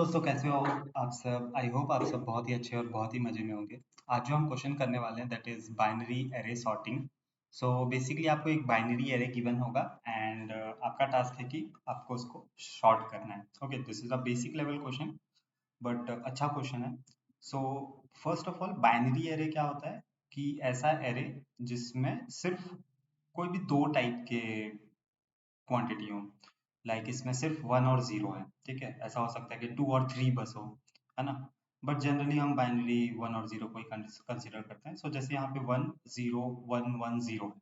दोस्तों कैसे हो आप सब। आई होप आप सब बहुत ही अच्छे और बहुत ही मजे में होंगे। आज जो हम क्वेश्चन करने वाले हैं that is binary array sorting. So basically आपको एक बाइनरी एरे गिवन होगा एंड आपका टास्क है कि आपको उसको शॉर्ट करना है। Okay, this is a basic level question but अच्छा क्वेश्चन है। So first of all binary array क्या होता है कि ऐसा एरे जिसमें सिर्फ कोई भी दो टाइप के क्वांटिटी हो। लाइक इसमें सिर्फ वन और जीरो है, ठीक है। ऐसा हो सकता है कि टू और थ्री बस हो, है ना। बट जनरली हम बाइनरी वन और जीरो को ही कंसिडर करते हैं। सो जैसे यहाँ पे one zero one one zero है,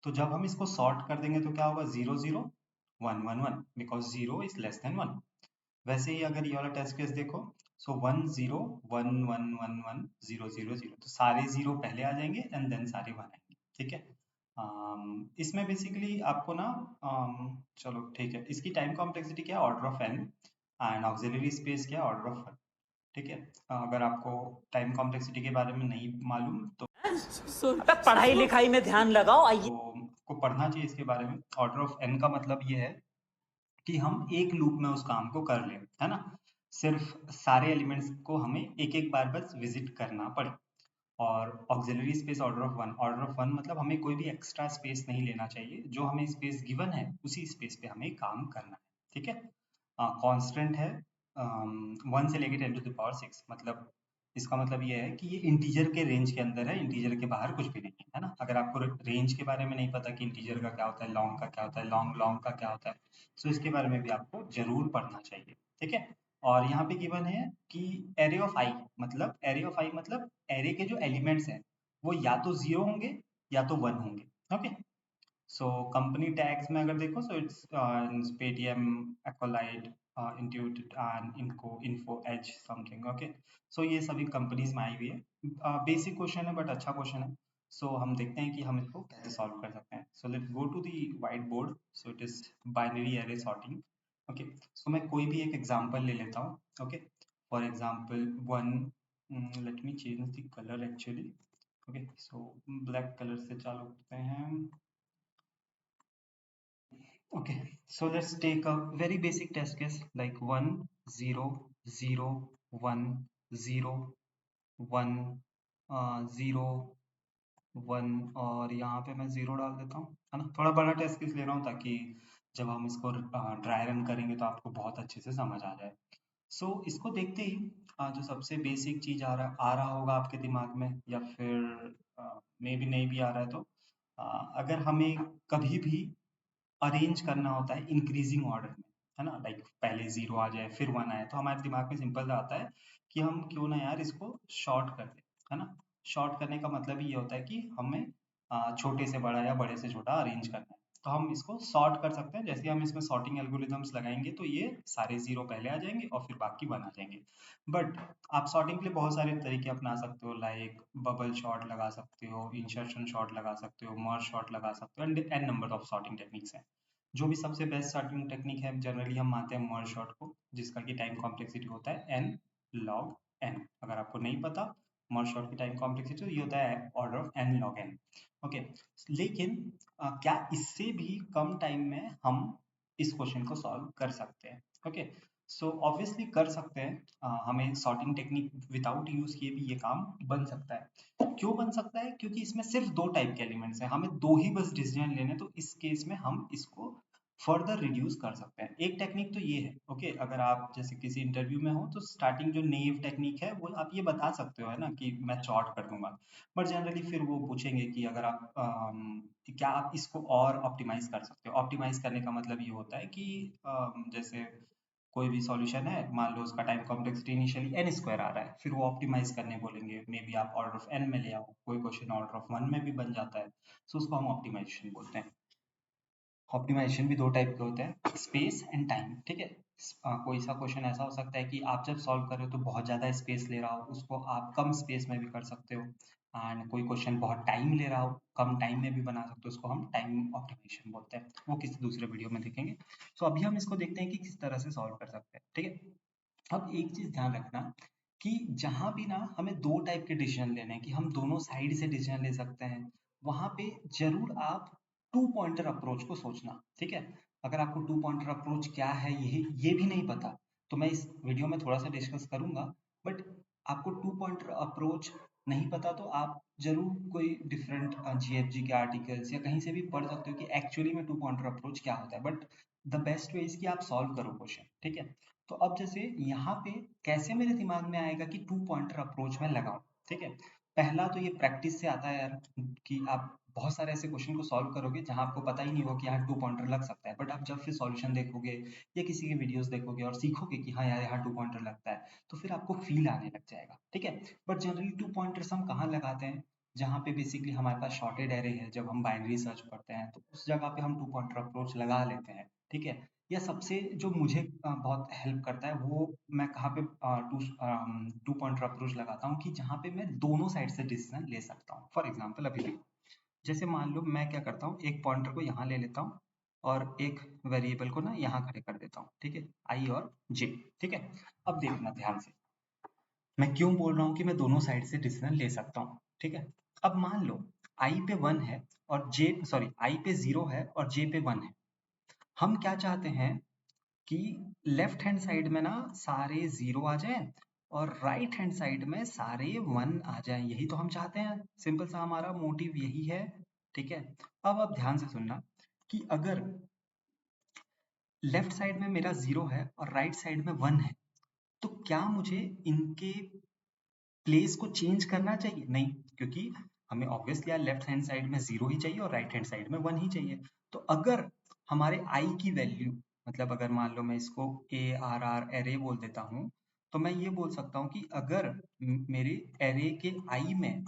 तो जब हम इसको सॉर्ट कर देंगे तो क्या होगा, zero zero one one one, because zero is less than one. वैसे ही अगर ये वाला टेस्ट केस देखो, so one zero one one one one zero zero zero, तो सारे जीरो पहले आ जाएंगे एंड देन सारे वन आएंगे, ठीक है। इसमें बेसिकली आपको ना चलो ठीक है, इसकी टाइम कॉम्प्लेक्सिटी क्या है, order of N, and auxiliary space क्या है, ऑर्डर ऑफ वन, ठीक है। अगर आपको टाइम कॉम्प्लेक्सिटी के बारे में नहीं मालूम तो अबे पढ़ाई लिखाई में ध्यान लगाओ। आइए आपको पढ़ना चाहिए इसके बारे में। ऑर्डर ऑफ एन का मतलब ये है कि हम एक लूप में उस काम को कर लें, है ना। सिर्फ सारे एलिमेंट्स को हमें एक एक बार बस विजिट करना पड़े। और auxiliary space order of one मतलब हमें कोई भी एक्स्ट्रा स्पेस नहीं लेना चाहिए, जो हमें स्पेस गिवन है उसी स्पेस पे हमें काम करना है, ठीक है। कांस्टेंट है वन से लेके ten to the power six, मतलब इसका मतलब ये है कि ये इंटीजर के रेंज के अंदर है, इंटीजर के बाहर कुछ भी नहीं है ना। अगर आपको रेंज के बारे में नहीं पता कि इंटीजर का क्या होता है, लॉन्ग का क्या होता है, लॉन्ग लॉन्ग का क्या होता है, तो इसके बारे में भी आपको जरूर पढ़ना चाहिए, ठीक है। और यहाँ पे गिवन है कि एरे ऑफ आई मतलब एरे के जो एलिमेंट्स हैं वो या तो जीरो होंगे या तो वन होंगे, ओके। सो कंपनी टैग्स में अगर देखो, so it's Paytm, Aqualite, Intuit and इनको इन्फो एज समथिंग, ओके। सो ये सभी कंपनीज में आई हुई है। बेसिक क्वेश्चन है बट अच्छा क्वेश्चन है। सो हम देखते हैं कि हम इसको कैसे सॉल्व कर सकते हैं। So let's go to the white board. So it is binary array sorting, okay. So मैं कोई भी एक एग्जांपल ले लेता हूँ, okay. For example one, let me change the colour actually, okay. So black colour से चालू करते हैं, okay. So let's take a very basic test case like 1 0 0 1 0 1 0 1, और यहाँ पे मैं जीरो डाल देता हूँ, है ना। थोड़ा बड़ा टेस्ट केस ले रहा हूँ ताकि जब हम इसको ड्राई रन करेंगे तो आपको बहुत अच्छे से समझ आ जाए। सो इसको देखते ही जो सबसे बेसिक चीज आ रहा होगा आपके दिमाग में, या फिर मे भी नहीं भी आ रहा है तो अगर हमें कभी भी अरेंज करना होता है इंक्रीजिंग ऑर्डर में, है ना। लाइक पहले जीरो आ जाए फिर वन आए, तो हमारे दिमाग में सिंपल सा आता है कि हम क्यों ना यार इसको शॉर्ट कर दें, है ना। शॉर्ट करने का मतलब ये होता है कि हमें छोटे से बड़ा या बड़े से छोटा अरेंज करना है, तो हम इसको सॉर्ट कर सकते हैं। जैसे हम इसमें सॉर्टिंग एल्गोरिथम्स लगाएंगे तो ये सारे जीरो पहले आ जाएंगे और फिर बाकी वन आ जाएंगे। बट आप सॉर्टिंग के लिए बहुत सारे तरीके अपना सकते हो, लाइक बबल शॉर्ट लगा सकते हो, इंसर्शन शॉर्ट लगा सकते हो, मर्ज शॉर्ट लगा सकते हो, and N number of sorting techniques हैं। जो भी सबसे बेस्ट सॉर्टिंग टेक्निक है जनरली हम मानते हैं मर्ज शॉर्ट को, जिसका कि टाइम कॉम्प्लेक्सिटी होता है एन लॉग एन। अगर आपको नहीं पता मर्ज शॉर्ट की टाइम कॉम्प्लेक्सिटी, तो ये होता है order of N log N, okay. लेकिन क्या इससे भी कम टाइम में हम इस क्वेश्चन को सॉल्व कर सकते हैं, ओके। सो ऑब्वियसली कर सकते हैं। हमें सॉर्टिंग टेक्निक विदाउट यूज किए भी ये काम बन सकता है। क्यों बन सकता है, क्योंकि इसमें सिर्फ दो टाइप के एलिमेंट्स हैं, हमें दो ही बस डिसीजन लेने, तो इस केस में हम इसको फर्दर रिड्यूस कर सकते हैं। एक टेक्निक तो ये है, ओके। अगर आप जैसे किसी इंटरव्यू में हो तो स्टार्टिंग जो नेव टेक्निक है वो आप ये बता सकते हो, है ना, कि मैं शॉर्ट कर दूंगा। बट जनरली फिर वो पूछेंगे कि अगर आप क्या आप इसको और ऑप्टिमाइज कर सकते हो। ऑप्टिमाइज करने का मतलब ये होता है कि जैसे कोई भी सॉल्यूशन है, मान लो उसका time complexity initially n square आ रहा है, फिर वो ऑप्टिमाइज करने बोलेंगे, मे बी आप ऑर्डर ऑफ एन में ले आओ, कोई क्वेश्चन ऑर्डर ऑफ वन में भी बन जाता है, सो उसको हम ऑप्टिमाइजेशन बोलते हैं। ऑप्टिमाइजेशन भी दो टाइप के होते हैं, स्पेस एंड टाइम, ठीक है। कोई सा क्वेश्चन ऐसा हो सकता है कि आप जब सॉल्व कर रहे हो तो बहुत ज़्यादा स्पेस ले रहा हो, उसको आप कम स्पेस में भी कर सकते हो। एंड कोई क्वेश्चन बहुत टाइम ले रहा हो, कम टाइम में भी बना सकते हो, उसको हम टाइम ऑप्टिमाइजेशन बोलते हैं। वो किसी दूसरे वीडियो में देखेंगे। सो अभी हम इसको देखते हैं कि किस तरह से सॉल्व कर सकते हैं, ठीक है। अब एक चीज ध्यान रखना कि जहां भी ना हमें दो टाइप के डिसीजन लेने हैं, कि हम दोनों साइड से डिसीजन ले सकते हैं, वहां पे जरूर आप टू पॉइंटर अप्रोच को सोचना, ठीक है। अगर आपको टू पॉइंटर अप्रोच क्या है ये भी नहीं पता, तो मैं इस वीडियो में थोड़ा सा डिस्कस करूंगा। बट आपको टू पॉइंटर अप्रोच नहीं पता तो आप जरूर कोई डिफरेंट जीएफजी के आर्टिकल्स या कहीं से भी पढ़ सकते हो कि एक्चुअली में टू पॉइंटर अप्रोच क्या होता है। But the best way is कि आप सॉल्व करो क्वेश्चन, ठीक है। तो अब जैसे यहाँ पे कैसे मेरे दिमाग में आएगा कि टू पॉइंटर अप्रोच में लगाऊं, ठीक है। पहला तो ये प्रैक्टिस से आता है यार, कि आप बहुत सारे ऐसे क्वेश्चन को सॉल्व करोगे जहां आपको पता ही नहीं होगा कि यहाँ टू पॉइंटर लग सकता है। बट आप जब फिर सॉल्यूशन देखोगे या किसी के वीडियोस देखोगे और सीखोगे कि हाँ यार यहाँ टू पॉइंटर लगता है, तो फिर आपको फील आने लग जाएगा, ठीक है। बट जनरली टू पॉइंटर्स हम कहाँ लगाते हैं? जहाँ पे बेसिकली हमारे पास शॉर्टेड एरे है, जब हम बाइनरी सर्च करते हैं तो उस जगह पे हम टू पॉइंटर अप्रोच लगा लेते हैं, ठीक है। या सबसे जो मुझे बहुत हेल्प करता है वो मैं कहाँ पे टू पॉइंटर अप्रोच लगाता हूँ कि जहाँ पे मैं दोनों साइड से डिसीजन ले सकता हूँ। फॉर एग्जाम्पल अभी भी जैसे मान लो मैं क्या करता हूँ, एक पॉइंटर को यहाँ ले लेता हूँ और एक वेरिएबल को ना यहाँ खड़े कर देता हूँ, ठीक है, आई और जे, ठीक है। अब देखना ध्यान से, मैं क्यों बोल रहा हूँ कि मैं दोनों साइड से डिसीजन ले सकता हूँ, ठीक है। अब मान लो आई पे 1 है और जे सॉरी आई पे 0 है और जे पे 1 है। हम क्या चाहते हैं कि लेफ्ट हैंड साइड में ना सारे 0 आ जाएं और राइट हैंड साइड में सारे 1 आ जाएं। यही तो हम चाहते हैं, सिंपल सा हमारा मोटिव यही है, ठीक है। अब आप ध्यान से सुनना कि अगर लेफ्ट साइड में मेरा 0 है और राइट साइड में 1 है, तो क्या मुझे इनके प्लेस को चेंज करना चाहिए? नहीं, क्योंकि हमें ऑब्वियसली यार लेफ्ट हैंड साइड में 0 ही चाहिए और राइट हैंड साइड में 1 ही चाहिए। तो अगर हमारे आई की वैल्यू, मतलब अगर मान लो मैं इसको ए आर आर एरे बोल देता हूँ, तो मैं ये बोल सकता हूँ कि अगर मेरे एरे के आई में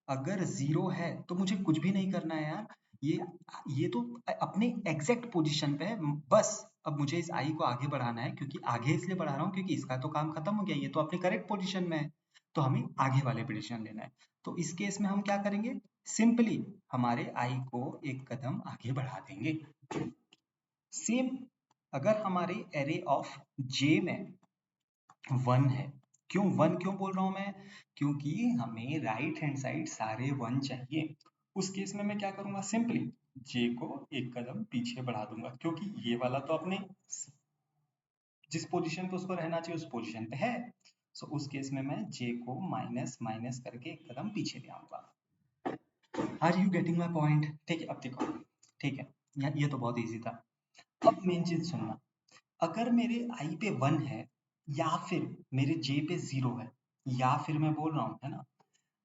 अगर 0 है तो मुझे कुछ भी नहीं करना है यार। ये ये तो अपने एग्जैक्ट पोजीशन पे है। बस अब मुझे इस आई को आगे बढ़ाना है, क्योंकि आगे इसलिए बढ़ा रहा हूँ क्योंकि इसका तो काम खत्म हो गया, ये तो अपने करेक्ट पोजीशन में है। तो हमें आगे वाले पोजीशन लेना है। तो इस केस में हम क्या करेंगे? सिंपली हमारे आई को एक कदम आगे बढ़ा देंगे। सेम अगर हमारे एरे ऑफ जे में 1 है, क्यों 1 क्यों बोल रहा हूं मैं? क्योंकि हमें राइट हैंड साइड सारे 1 चाहिए। उस केस में मैं क्या करूंगा? सिंपली जे को एक कदम पीछे बढ़ा दूंगा, क्योंकि ये वाला तो अपने जिस पोजीशन पे उसको रहना चाहिए उस पोजीशन पे है। सो उस केस में मैं जे को माइनस माइनस करके एक कदम पीछे ले आऊंगा। Are you getting my point? ठीक है, अब देखो, ठीक है, ये तो बहुत ईजी था। अब मेन चीज सुनना, अगर मेरे आई पे 1 है या फिर मेरे जे पे 0 है, या फिर मैं बोल रहा हूँ, है ना,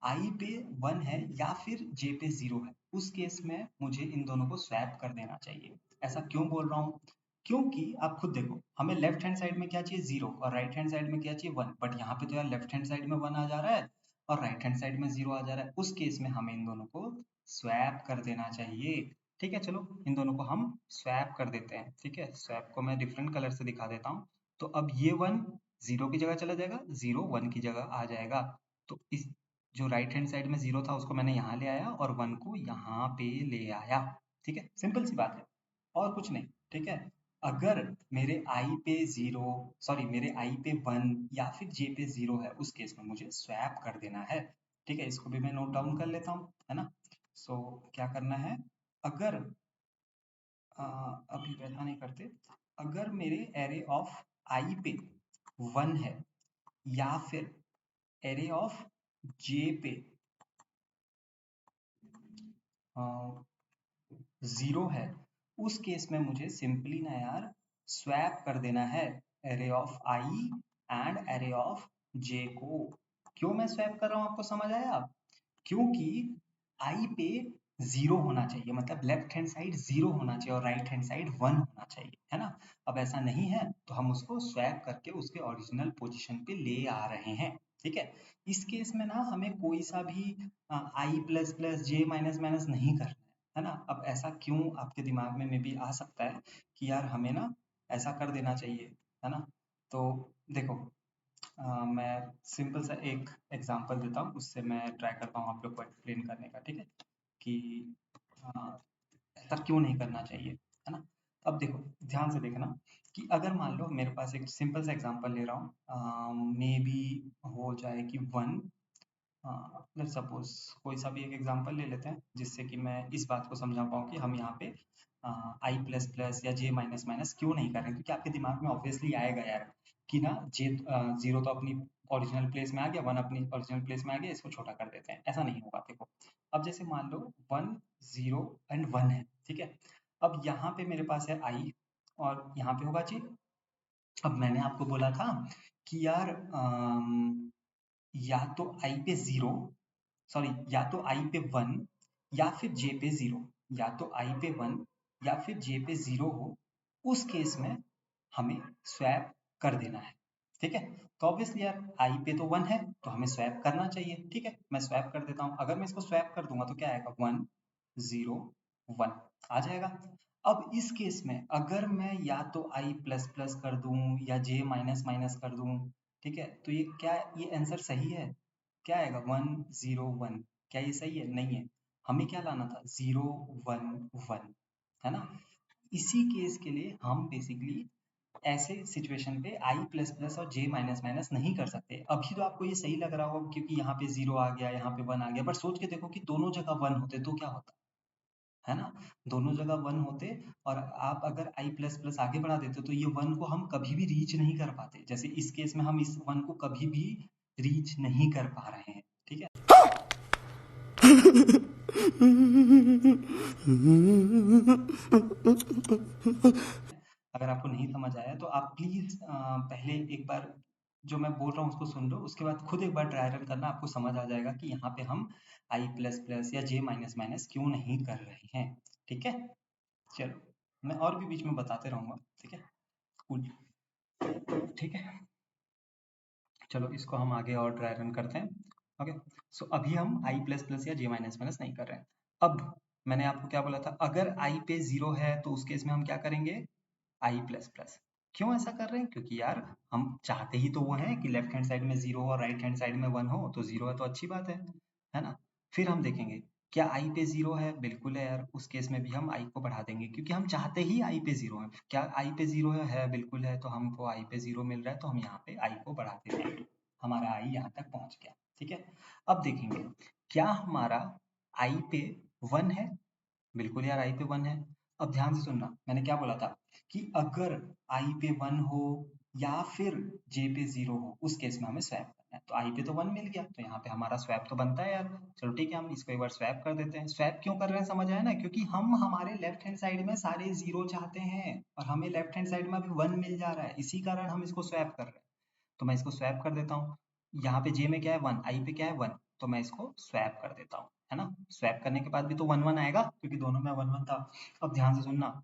आई पे 1 है या फिर जे पे 0 है, उस केस में मुझे इन दोनों को स्वैप कर देना चाहिए। ऐसा क्यों बोल रहा हूँ? क्योंकि आप खुद देखो, हमें लेफ्ट हैंड साइड में क्या चाहिए? 0, और राइट हैंड साइड में क्या चाहिए? 1। बट यहाँ पे तो यार लेफ्ट हैंड साइड में 1 आ जा रहा है और राइट हैंड साइड में 0 आ जा रहा है। उस केस में हमें इन दोनों को स्वैप कर देना चाहिए, ठीक है। चलो इन दोनों को हम स्वैप कर देते हैं, ठीक है। स्वैप को मैं डिफरेंट कलर से दिखा देता हूँ। तो अब ये 1 0 की जगह चला जाएगा, 0 1 की जगह आ जाएगा। तो इस जो राइट हैंड साइड में 0 था उसको मैंने यहाँ ले आया और 1 को यहाँ पे ले आया, ठीक है। सिंपल सी बात है और कुछ नहीं, ठीक है। अगर मेरे आई पे 0 सॉरी मेरे आई पे 1 या फिर जे पे 0 है, उस केस में मुझे स्वैप कर देना है, ठीक है। इसको भी मैं नोट डाउन कर लेता हूँ, है ना। सो क्या करना है? अगर अभी वैसा नहीं करते, अगर मेरे एरे ऑफ आई पे 1 है या फिर एरे ऑफ जे पे 0 है, उस केस में मुझे सिंपली ना यार स्वैप कर देना है array of i and array of j को। क्यों मैं स्वैप कर रहा हूँ, आपको समझ आया? क्योंकि आई पे 0 होना चाहिए, मतलब लेफ्ट हैंड साइड 0 होना चाहिए और राइट हैंड साइड 1 होना चाहिए, है ना। अब ऐसा नहीं है तो हम उसको स्वैप करके उसके ओरिजिनल पोजीशन पे ले आ रहे हैं, ठीक है। इस केस में ना हमें कोई सा भी आई प्लस प्लस जे माइनस माइनस नहीं करना है ना। अब ऐसा क्यों आपके दिमाग में भी आ सकता है कि यार हमें ना ऐसा कर देना चाहिए, है ना। तो देखो, मैं सिंपल सा एक एग्जांपल देता हूँ, उससे मैं ट्राई करता हूँ आप लोग को एक्सप्लेन करने का, ठीक है, कि अ, ऐसा क्यों नहीं करना चाहिए, है ना। अब देखो ध्यान से देखना कि अगर मान लो मेरे पास एक सिंपल सा एग्जांपल ले रहा हूँ, मे बी हो जाए कि 1, लेट्स सपोज कोई सा भी एक एग्जांपल ले लेते हैं जिससे कि मैं इस बात को समझा पाऊँ कि हम यहाँ पे आई प्लस प्लस या जे माइनस माइनस क्यों नहीं कर रहे हैं, क्योंकि आपके दिमाग में ऑब्वियसली आएगा यार कि ना जे 0 तो अपनी ओरिजिनल प्लेस में आ गया, 1 अपनी ओरिजिनल प्लेस में आ गया, इसको छोटा कर देते हैं। ऐसा नहीं होगा। देखो अब जैसे मान लो 1 0 एंड 1 है, ठीक है। अब यहाँ पे मेरे पास है i और यहाँ पे होगा j। अब मैंने आपको बोला था कि यार या तो i पे 0, सॉरी या तो i पे 1 या फिर j पे 0, या तो i पे 1 या फिर j पे 0 हो, उस केस में हमें स्वैप कर देना है, ठीक है। तो ऑब्वियसली यार i पे तो 1 है तो हमें स्वैप करना चाहिए, ठीक है। मैं स्वैप कर देता हूँ। अगर मैं इसको स्वैप कर दूंगा तो क्या आएगा, 1 0 1 आ जाएगा। अब इस केस में अगर मैं या तो i प्लस प्लस कर दूं या j माइनस माइनस कर दूं, ठीक है, तो ये क्या, ये आंसर सही है? क्या आएगा, 1 0 1। क्या ये सही है? नहीं है। हमें क्या लाना था, 0 1 1, है ना। इसी केस के लिए हम बेसिकली ऐसे सिचुएशन पे i प्लस प्लस और j माइनस माइनस नहीं कर सकते। अभी तो आपको ये सही लग रहा होगा क्योंकि यहाँ पे 0 आ गया, यहाँ पे 1 आ गया, पर सोच के देखो कि दोनों जगह 1 होते तो क्या होता, है ना। दोनों जगह 1 होते और आप अगर i प्लस प्लस आगे बढ़ा देते तो ये 1 को हम कभी भी रीच नहीं कर पाते। जैसे इस केस में हम इस 1 को कभी भी रीच नहीं कर पा रहे हैं, ठीक है। अगर आपको नहीं समझ आया तो आप प्लीज पहले एक बार जो मैं बोल रहा हूँ उसको सुन लो, उसके बाद खुद एक बार ट्राई रन करना, आपको समझ आ जाएगा कि यहाँ पे हम i प्लस प्लस या j माइनस माइनस क्यों नहीं कर रहे हैं, ठीक है। चलो मैं और भी बीच में बताते रहूंगा, ठीक है। कूल, ठीक है। चलो इसको हम आगे और ट्राई रन करते हैं। ओके, सो अभी हम i प्लस प्लस या j माइनस माइनस नहीं कर रहे हैं। अब मैंने आपको क्या बोला था, अगर i पे 0 है तो उस केस में हम क्या करेंगे, i प्लस प्लस। क्यों ऐसा कर रहे हैं, क्योंकि यार हम चाहते ही तो वो है कि लेफ्ट हैंड साइड में 0 और राइट हैंड साइड में 1 हो, तो 0 है तो अच्छी बात है ना। फिर हम देखेंगे क्या i पे 0 है, बिल्कुल है यार, उस केस में भी हम i को बढ़ा देंगे क्योंकि हम चाहते ही i पे 0 है। क्या i पे 0 है बिल्कुल है, तो हमको i पे 0 मिल रहा है तो हम यहाँ पे i को बढ़ा देते हैं, हमारा i यहाँ तक पहुंच गया, ठीक है। अब देखेंगे क्या हमारा i पे 1 है, बिल्कुल यार i पे 1 है। अब ध्यान से सुनना, मैंने क्या बोला था कि अगर i पे 1 हो या फिर j पे 0 हो, उस केस में हमें स्वैप करना है। तो i पे तो 1 मिल गया तो यहाँ पे हमारा स्वैप तो बनता है यार। चलो ठीक है, हम इसको एक बार स्वैप कर देते हैं। स्वैप क्यों कर रहे हैं समझ आया ना, क्योंकि हम हमारे लेफ्ट हैंड साइड में सारे 0 चाहते हैं और हमें लेफ्ट हैंड साइड में अभी 1 मिल जा रहा है, इसी कारण हम इसको स्वैप कर रहे हैं। तो मैं इसको स्वैप कर देता हूँ। यहाँ पे j में क्या है, 1, i पे क्या है, 1, तो मैं इसको स्वैप कर देता हूँ, है ना। स्वैप करने के बाद भी तो 1 1 आएगा क्योंकि दोनों में 1 1 था। अब ध्यान से सुनना,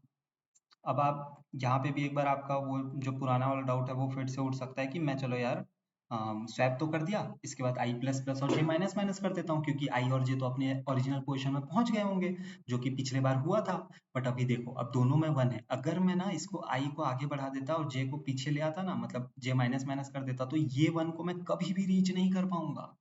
अब आप यहाँ पे भी एक बार आपका वो जो पुराना वाला डाउट है वो फिर से उठ सकता है कि मैं चलो यार स्वैप तो कर दिया, इसके बाद i प्लस प्लस और j माइनस माइनस कर देता हूँ क्योंकि i और j तो अपने ओरिजिनल पोजीशन में पहुंच गए होंगे, जो कि पिछले बार हुआ था। बट अभी देखो अब दोनों में 1 है, अगर मैं ना इसको i को आगे बढ़ा देता और j को पीछे ले आता ना, मतलब j माइनस माइनस कर देता, तो ये 1 को मैं कभी भी रीच नहीं कर पाऊंगा।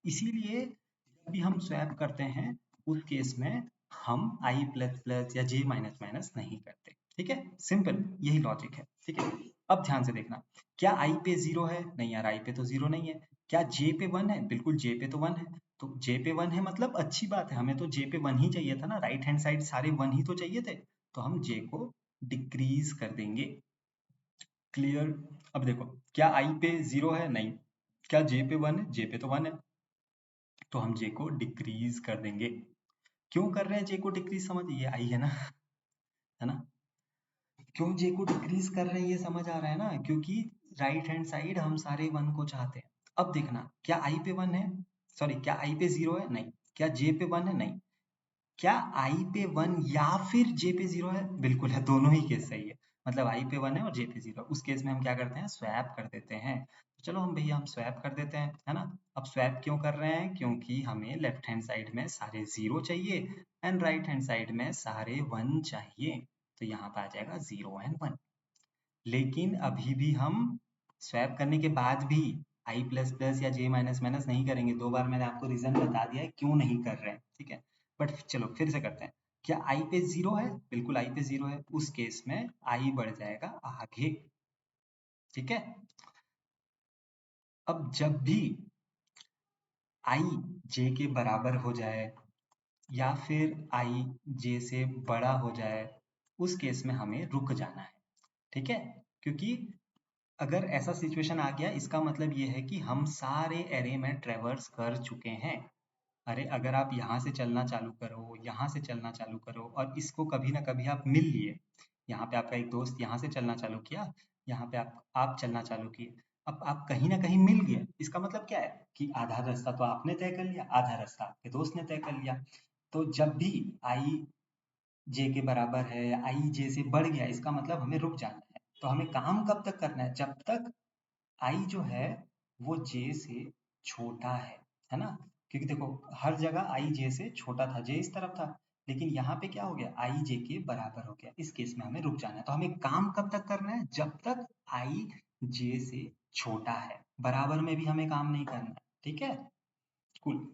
इसीलिए जब भी हम स्वैप करते हैं उस केस में हम i प्लस प्लस या j माइनस माइनस नहीं करते, ठीक है। सिंपल यही लॉजिक है, ठीक है। अब ध्यान से देखना, क्या i पे 0 है, नहीं यार i पे तो 0 नहीं है। क्या j पे 1 है, बिल्कुल j पे तो 1 है। तो j पे 1 है मतलब अच्छी बात है, हमें तो j पे 1 ही चाहिए था ना, राइट हैंड साइड सारे 1 ही तो चाहिए थे। तो हम j को डिक्रीज कर देंगे। क्लियर। अब देखो क्या i पे 0 है, नहीं। क्या j पे 1 है, j पे तो 1 है, तो हम j को डिक्रीज कर देंगे। क्यों कर रहे हैं j को डिक्रीज, समझ, ये i है ना, है ना। क्यों j को डिक्रीज कर रहे हैं ये समझ आ रहा है ना, क्योंकि राइट हैंड साइड हम सारे 1 को चाहते हैं। अब देखना क्या i पे 1 है, सॉरी क्या i पे 0 है, नहीं। क्या j पे 1 है, नहीं। क्या i पे 1 या फिर j पे 0 है, बिल्कुल है, दोनों ही केस सही है। मतलब i पे 1 है और j पे 0, उस केस में हम क्या करते हैं, स्वैप कर देते हैं। तो चलो हम भैया हम स्वैप कर देते हैं, है ना। अब स्वैप क्यों कर रहे हैं, क्योंकि हमें लेफ्ट हैंड साइड में सारे 0 चाहिए एंड राइट हैंड साइड में सारे 1 चाहिए। तो यहाँ पे आ जाएगा 0 एंड 1। लेकिन अभी भी हम स्वैप करने के बाद भी i प्लस प्लस या j माइनस माइनस नहीं करेंगे। 2 बार मैंने आपको रीजन बता दिया है क्यों नहीं कर रहे हैं, ठीक है। बट चलो फिर से करते हैं। क्या i पे 0 है, बिल्कुल i पे 0 है, उस केस में i बढ़ जाएगा आगे, ठीक है। अब जब भी i j के बराबर हो जाए या फिर i j से बड़ा हो जाए, उस केस में हमें रुक जाना है, ठीक है। क्योंकि अगर ऐसा सिचुएशन आ गया, इसका मतलब ये है कि हम सारे एरे में ट्रेवर्स कर चुके हैं। अरे अगर आप यहाँ से चलना चालू करो, यहाँ से चलना चालू करो और इसको कभी ना कभी आप मिल लिए, यहाँ पे आपका एक दोस्त यहाँ से चलना चालू किया, यहाँ पे आप चलना चालू किए, अब आप कहीं ना कहीं मिल गए, इसका मतलब क्या है कि आधा रास्ता तो आपने तय कर लिया, आधा रास्ता आपके दोस्त ने तय कर लिया। तो जब भी आई जे के बराबर है या आई जे से बढ़ गया, इसका मतलब हमें रुक जाना है। तो हमें काम कब तक करना है, जब तक आई जो है वो जे से छोटा है ना? क्योंकि देखो हर जगह आई जे से छोटा था, जे इस तरफ था, लेकिन यहाँ पे क्या हो गया, आई जे के बराबर हो गया। इस केस में हमें रुक जाना है। तो हमें काम कब तक करना है, जब तक आई जे से छोटा है, बराबर में भी हमें काम नहीं करना है। ठीक है, कूल।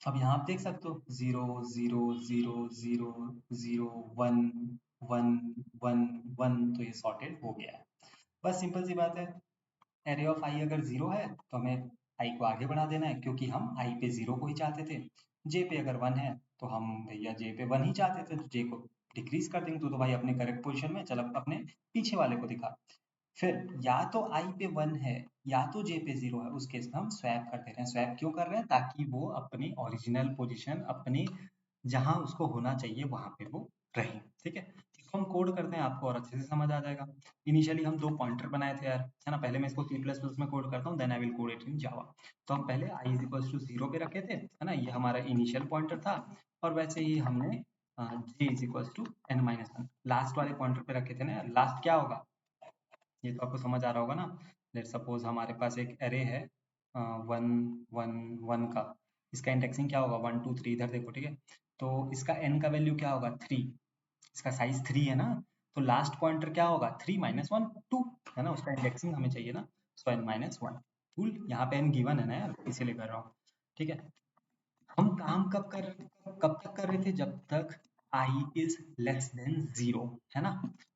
अब यहाँ आप देख सकते हो 0 0 0 0 0 1 1 1 1, तो ये सॉर्टेड हो गया है। बस सिंपल सी बात है। एरे ऑफ आई अगर 0 है तो हमें आई को आगे बढ़ा देना है, क्योंकि हम आई पे 0 को ही चाहते थे। जे पे अगर 1 है तो हम भैया जे पे 1 ही चाहते थे, तो जे को डिक्रीज कर देंगे। तो भाई अपने करेक्ट पोजीशन में चल, अपने पीछे वाले को दिखा। फिर या तो आई पे 1 है या तो जे पे 0 है, उस केस में हम स्वैप कर दे रहे हैं। स्वैप क्यों कर रहे हैं, ताकि वो अपनी ओरिजिनल पोजीशन, अपने जहां उसको होना चाहिए वहां पे वो रहे। ठीक है, इसको हम कोड करते हैं, आपको और अच्छे से समझ आ जाएगा। इनिशियली हम दो पॉइंटर बनाए थे यार, है ना? पहले मैं इसको C++ में कोड करता हूँ, then I will code it in Java. तो हम पहले i इज इक्वल टू 0 पे रखे थे, है ना? ये हमारा इनिशियल पॉइंटर था। और वैसे ही हमने j is equal to n-1 last वाले पॉइंटर पे रखे थे ना। लास्ट क्या होगा, ये तो आपको समझ आ रहा होगा ना। लेट सपोज हमारे पास एक एरे है 1 1 1 का, इसका इंडेक्सिंग क्या होगा 1 2 3, इधर देखो। ठीक है, तो इसका n का वैल्यू क्या होगा 3, इसका साइज 3 है ना। तो लास्ट पॉइंटर क्या होगा 3 - 1 2, है ना? उसका इंडेक्सिंग हमें चाहिए ना, सो n-1। कूल, यहाँ पे n गिवन है ना यार, इसीलिए कर रहा हूँ। ठीक है, हम काम कब तक कर रहे थे, जब तक i इज लेस देन 0, है ना?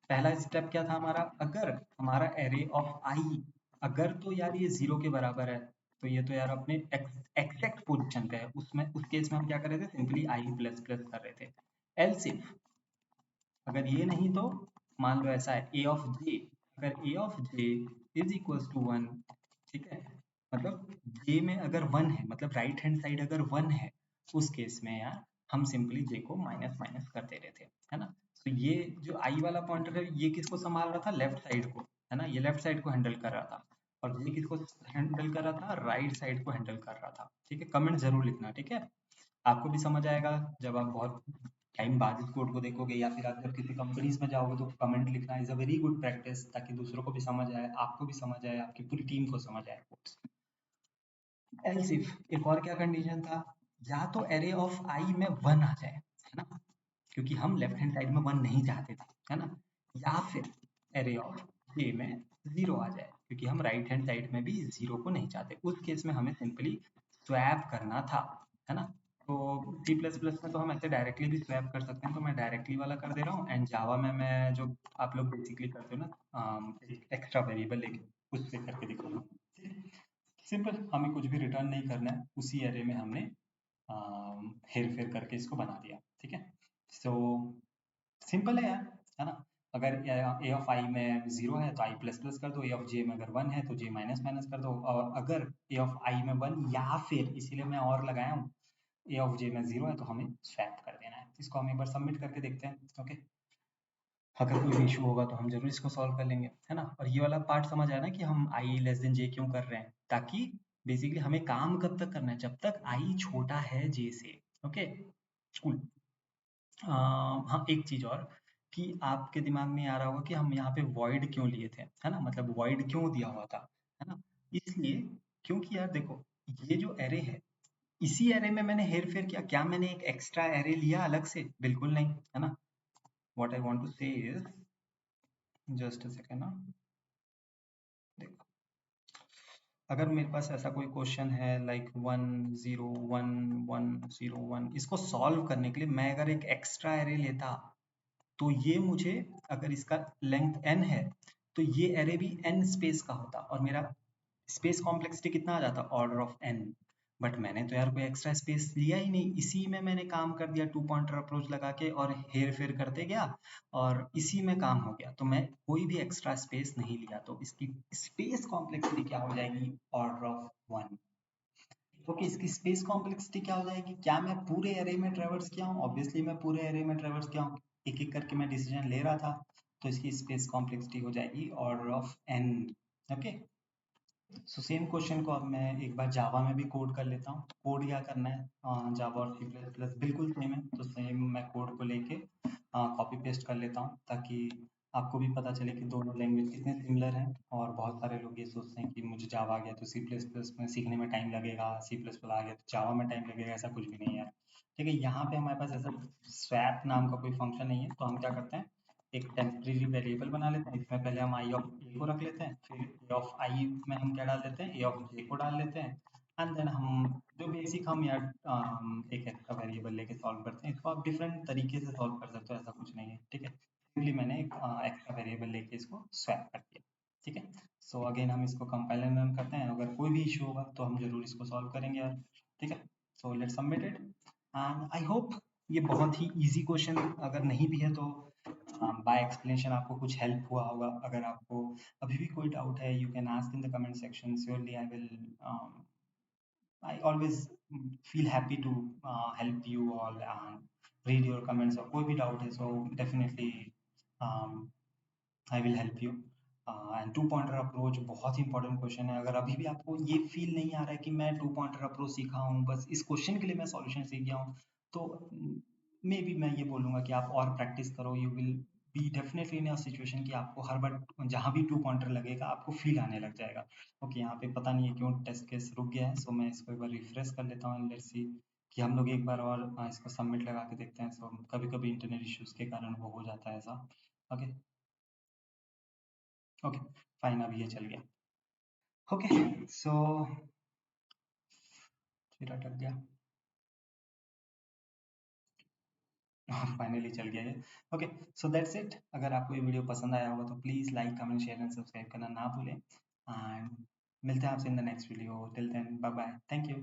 पहला स्टेप क्या था हमारा, अगर हमारा एरे ऑफ i, अगर तो यार ये 0 के बराबर है, तो ये तो यार अपने एग्जैक्ट पोजीशन पे है, उसमें उस केस में हम क्या कर रहे थे, सिंपली i प्लस प्लस कर रहे थे। एल्स इफ अगर ये नहीं, तो मान लो ऐसा है a ऑफ j, अगर a of j is equals to 1, ठीक है, मतलब j में अगर 1 है, मतलब राइट हैंड साइड अगर 1 है, उस केस में यार हम सिंपली j को माइनस माइनस कर दे रहे थे, है ना? तो ये जो i वाला पॉइंटर है, ये किसको संभाल रहा था, लेफ्ट साइड को, है ना? ये लेफ्ट साइड को हैंडल कर रहा था। और ये किसको हैंडल कर रहा था, राइट साइड को हैंडल कर रहा था। ठीक है, कमेंट जरूर लिखना, ठीक है? आपको भी समझ आएगा जब आप बहुत टाइम बाद इस कोड को देखोगे, या फिर आप जब किसी कंपनीज में जाओगे, तो कमेंट लिखना is a very good practice, ताकि दूसरों को भी समझ आए, आपको भी समझ आए, आपकी पूरी टीम को समझ आए। एल्स इफ एक और क्या कंडीशन था, या तो एरे ऑफ आई में 1 आ जाए, है ना? क्योंकि हम लेफ्ट हैंड साइड में 1 नहीं चाहते थे, है ना? या फिर एरे ऑफ जे में 0 आ जाए, क्योंकि हम राइट हैंड साइड में भी 0 को नहीं चाहते। उस केस में हमें सिंपली स्वैप करना था, है ना? तो C++ में तो हम ऐसे डायरेक्टली भी स्वैप कर सकते हैं, तो मैं डायरेक्टली वाला कर दे रहा हूँ। एंड जावा में मैं जो आप लोग बेसिकली करते हो ना, एक एक्स्ट्रा वेरिएबल लेके उससे करके दिखाऊंगा। सिंपल, हमें कुछ भी रिटर्न नहीं करना है, उसी एरे में हमने हेर फेर करके इसको बना दिया। ठीक है, सो सिंपल है यार, है ना? अगर ए ऑफ आई में 0 है तो आई प्लस प्लस कर दो, ए ऑफ जे में अगर 1 है तो जे माइनस माइनस कर दो। और अगर ए ऑफ आई में 1, या फिर इसीलिए मैं और लगाया हूँ, ए ऑफ जे में 0 है तो हमें स्वैप कर देना है। इसको हम एक बार सबमिट करके देखते हैं। ओके, अगर कोई इशू होगा तो हम जरूर इसको सॉल्व कर लेंगे, है ना? और ये वाला पार्ट समझ आया ना कि हम आई लेस देन जे क्यों कर रहे हैं, ताकि बेसिकली हमें काम कब तक करना है, जब तक आई छोटा है जे से। Okay, cool. हाँ, एक चीज और, कि आपके दिमाग में आ रहा होगा कि हम यहाँ पे वॉइड क्यों लिए थे, है ना? मतलब वॉइड क्यों दिया हुआ था, है ना? इसलिए क्योंकि यार देखो, ये जो एरे है, इसी एरे में मैंने हेर फेर किया क्या, मैंने एक एक्स्ट्रा एरे लिया अलग से? बिल्कुल नहीं, है ना? व्हाट आई वांट टू से इज, जस्ट अ सेकेंड ना, देखो, अगर मेरे पास ऐसा कोई क्वेश्चन है लाइक 1 0 1 1 0 1, इसको सॉल्व करने के लिए मैं अगर एक एक्स्ट्रा एरे लेता, तो ये मुझे, अगर इसका लेंथ n है, तो ये एरे भी n स्पेस का होता, और मेरा स्पेस कॉम्प्लेक्सिटी कितना आ जाता, ऑर्डर ऑफ n। बट मैंने तो यार कोई एक्स्ट्रा स्पेस लिया ही नहीं, इसी में मैंने काम कर दिया, टू पॉइंटर अप्रोच लगा के और हेर फेर करते गया और इसी में काम हो गया। तो मैं कोई भी एक्स्ट्रा स्पेस नहीं लिया, तो इसकी स्पेस कॉम्प्लेक्सिटी क्या हो जाएगी, ऑर्डर ऑफ 1। ओके, इसकी स्पेस कॉम्प्लेक्सिटी क्या हो जाएगी, क्या मैं पूरे एरे में ट्रेवर्स किया हूँ, ऑब्वियसली मैं पूरे एरे में ट्रेवर्स किया हूँ, एक एक करके मैं डिसीजन ले रहा था, तो इसकी स्पेस कॉम्प्लेक्सिटी हो जाएगी order of n। Okay, so same question को अब मैं एक बार जावा में भी कोड कर लेता हूँ। कोड क्या करना है, जावा और सी प्लस प्लस बिल्कुल सेम है, तो सेम मैं कोड को लेके कॉपी पेस्ट कर लेता हूँ, ताकि आपको भी पता चले कि दोनों लैंग्वेज कितने सिमिलर हैं। और बहुत सारे लोग ये सोचते हैं कि मुझे जावा आ गया तो सी प्लस प्लस में सीखने में टाइम लगेगा, सी प्लस प्लस आ गया तो जावा में टाइम लगेगा, ऐसा कुछ भी नहीं है। ठीक है, यहाँ पे हमारे पास ऐसा स्वैप नाम का कोई फंक्शन नहीं है, तो हम क्या करते हैं, एक टेम्परेरी वेरिएबल बना लेते हैं, इसमें पहले हम आई ऑफ ए को रख लेते हैं, फिर ए ऑफ आई में हम क्या डाल देते हैं, ए ऑफ जे को डाल लेते हैं, एंड देन हम जो बेसिक हम यार एक एक्स्ट्रा वेरिएबल लेके सॉल्व करते हैं। इसको आप डिफरेंट तरीके से सॉल्व कर सकते हो, ऐसा कुछ नहीं है। ठीक है, सिंपली मैंने एक एक्स्ट्रा वेरिएबल लेके इसको स्वैप कर दिया। ठीक है, सो अगेन हम इसको कंपाइल एंड रन करते हैं, अगर कोई भी इशू होगा तो हम जरूर इसको सॉल्व करेंगे यार। ठीक है, so let's submit it, and I hope ये बहुत ही इजी क्वेश्चन, अगर नहीं भी है तो बाय एक्सप्लेनेशन आपको कुछ हेल्प हुआ होगा। अगर आपको अभी भी कोई डाउट है, you can ask in the comment section, surely I will, I always feel happy to help you all and read your comments, और कोई भी डाउट है so definitely um, I will help you। And two pointer approach बहुत ही important question है। अगर अभी भी आपको ये फील नहीं आ रहा है कि मैं टू पॉइंटर अप्रोच सीखा हूँ, बस इस क्वेश्चन के लिए मैं सॉल्यूशन सीख गया हूँ, तो मे बी मैं ये बोलूँगा कि आप और प्रैक्टिस करो, you will be definitely in a situation कि आपको हर बार जहाँ भी टू पॉइंटर लगेगा आपको फील आने लग जाएगा। ओके, यहाँ पे पता नहीं है क्यों टेस्ट केस रुक गया है, सो मैं इसको एक बार रिफ्रेश कर लेता हूँ, लेट्स सी कि हम लोग एक बार और इसको सबमिट लगा के देखते हैं। सो कभी कभी इंटरनेट इश्यूज के कारण वो हो जाता है ऐसा। ओके, ओके, फाइन, अब ये चल गया। ओके, सो फिर अटक गया, फाइनली चल गया ये। Okay, so that's it. अगर आपको ये वीडियो पसंद आया होगा तो please like comment share and subscribe करना ना भूलें, एंड मिलते हैं आपसे in the next video. Till then bye bye, thank you.